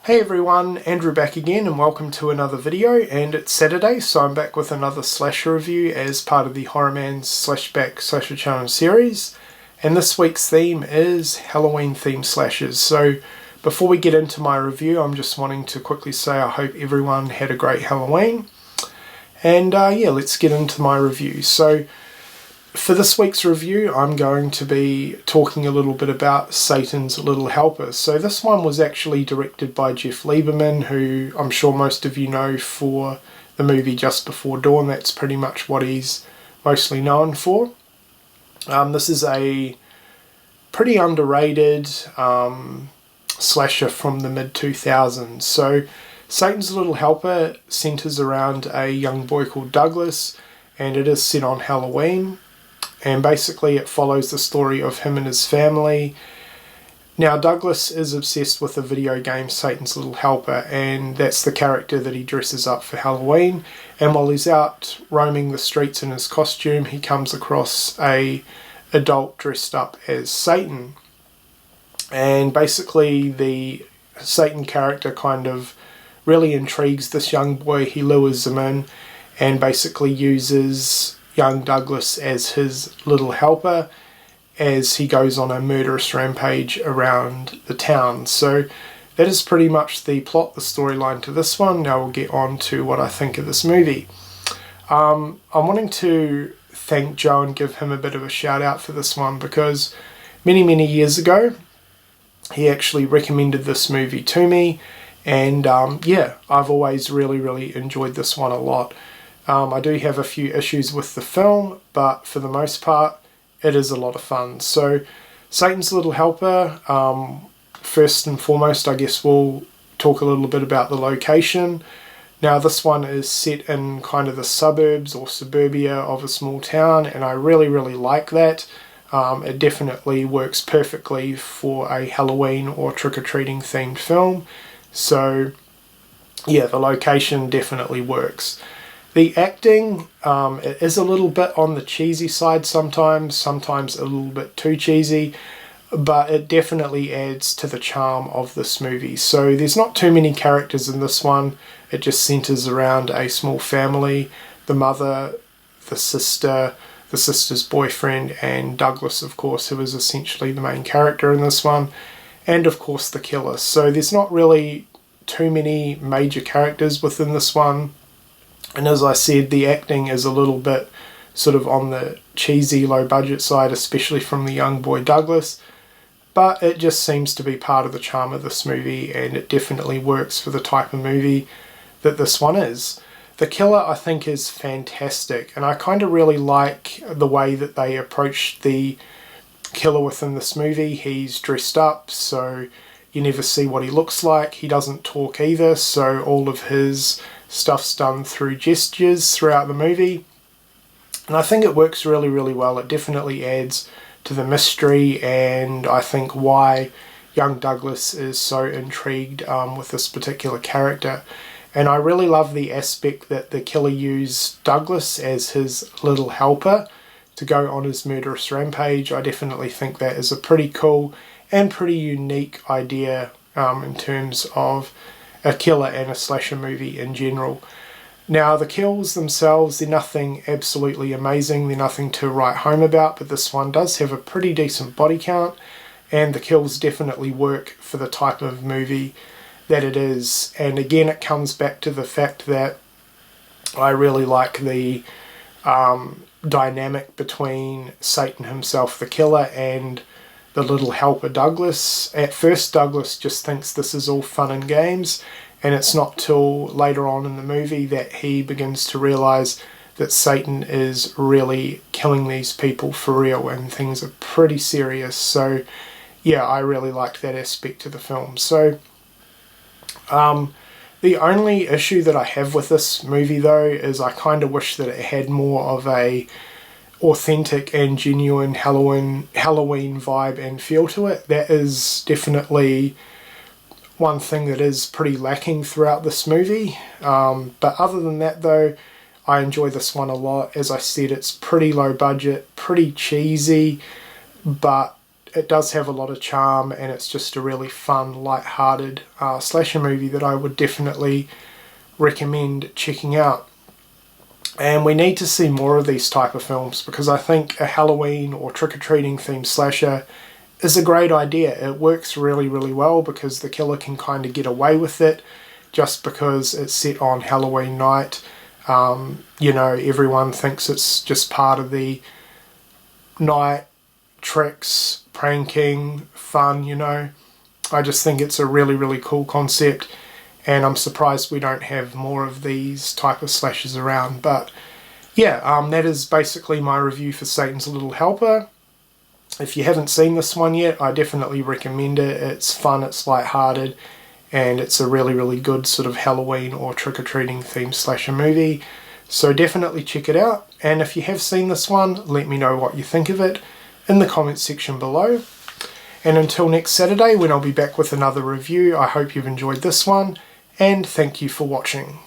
Hey everyone, Andrew back again and welcome to another video, and it's Saturday so I'm back with another slasher review as part of the TheHORROrmans Slashback Slasher Channel series, and this week's theme is Halloween themed slashers. So before we get into my review, I'm just wanting to quickly say I hope everyone had a great Halloween, and yeah, let's get into my review. So for this week's review, I'm going to be talking a little bit about Satan's Little Helper. So this one was actually directed by Jeff Lieberman, who I'm sure most of you know for the movie Just Before Dawn. That's pretty much what he's mostly known for. This is a pretty underrated slasher from the mid-2000s. So Satan's Little Helper centers around a young boy called Douglas, and it is set on Halloween. And basically it follows the story of him and his family. Now Douglas is obsessed with the video game Satan's Little Helper, and that's the character that he dresses up for Halloween. And while he's out roaming the streets in his costume, he comes across a adult dressed up as Satan. And basically the Satan character kind of really intrigues this young boy. He lures him in and basically uses young Douglas as his little helper as he goes on a murderous rampage around the town. So that is pretty much the plot, the storyline to this one. Now we'll get on to what I think of this movie. I'm wanting to thank Joe and give him a bit of a shout out for this one, because many years ago he actually recommended this movie to me, and yeah, I've always really enjoyed this one a lot. I do have a few issues with the film, but for the most part, it is a lot of fun. So, Satan's Little Helper, first and foremost, I guess we'll talk a little bit about the location. Now, this one is set in kind of the suburbs or suburbia of a small town, and I really like that. It definitely works perfectly for a Halloween or trick-or-treating themed film. So, yeah, the location definitely works. The acting, it is a little bit on the cheesy side sometimes a little bit too cheesy, but it definitely adds to the charm of this movie. So there's not too many characters in this one. It just centers around a small family, the mother, the sister's boyfriend, and Douglas, of course, who is essentially the main character in this one, and of course the killer. So there's not really too many major characters within this one. And as I said, the acting is a little bit sort of on the cheesy, low-budget side, especially from the young boy Douglas. But it just seems to be part of the charm of this movie, and it definitely works for the type of movie that this one is. The killer, I think, is fantastic, and I kind of really like the way that they approach the killer within this movie. He's dressed up, so you never see what he looks like. He doesn't talk either, so all of his stuff's done through gestures throughout the movie, and I think it works really well. It definitely adds to the mystery, and I think why young Douglas is so intrigued with this particular character. And I really love the aspect that the killer used Douglas as his little helper to go on his murderous rampage. I definitely think that is a pretty cool and pretty unique idea in terms of a killer and a slasher movie in general. Now, the kills themselves, they're nothing absolutely amazing, they're nothing to write home about, but this one does have a pretty decent body count, and the kills definitely work for the type of movie that it is. And again, it comes back to the fact that I really like the dynamic between Satan himself, the killer, and the little helper Douglas. At first, Douglas just thinks this is all fun and games, and it's not till later on in the movie that he begins to realize that Satan is really killing these people for real, and things are pretty serious. So yeah, I really liked that aspect of the film. So the only issue that I have with this movie, though, is I kind of wish that it had more of a authentic and genuine Halloween vibe and feel to it. That is definitely one thing that is pretty lacking throughout this movie. But other than that, though, I enjoy this one a lot. As I said, it's pretty low budget, pretty cheesy, but it does have a lot of charm, and it's just a really fun, light-hearted slasher movie that I would definitely recommend checking out. And we need to see more of these type of films, because I think a Halloween or trick-or-treating themed slasher is a great idea. It works really, really well because the killer can kind of get away with it just because it's set on Halloween night. You know, everyone thinks it's just part of the night, tricks, pranking, fun, you know. I just think it's a really, really cool concept, and I'm surprised we don't have more of these type of slashers around. But yeah, that is basically my review for Satan's Little Helper. If you haven't seen this one yet, I definitely recommend it. It's fun, it's lighthearted, and it's a really, really good sort of Halloween or trick-or-treating themed slasher movie. So definitely check it out. And if you have seen this one, let me know what you think of it in the comments section below. And until next Saturday, when I'll be back with another review, I hope you've enjoyed this one, and thank you for watching.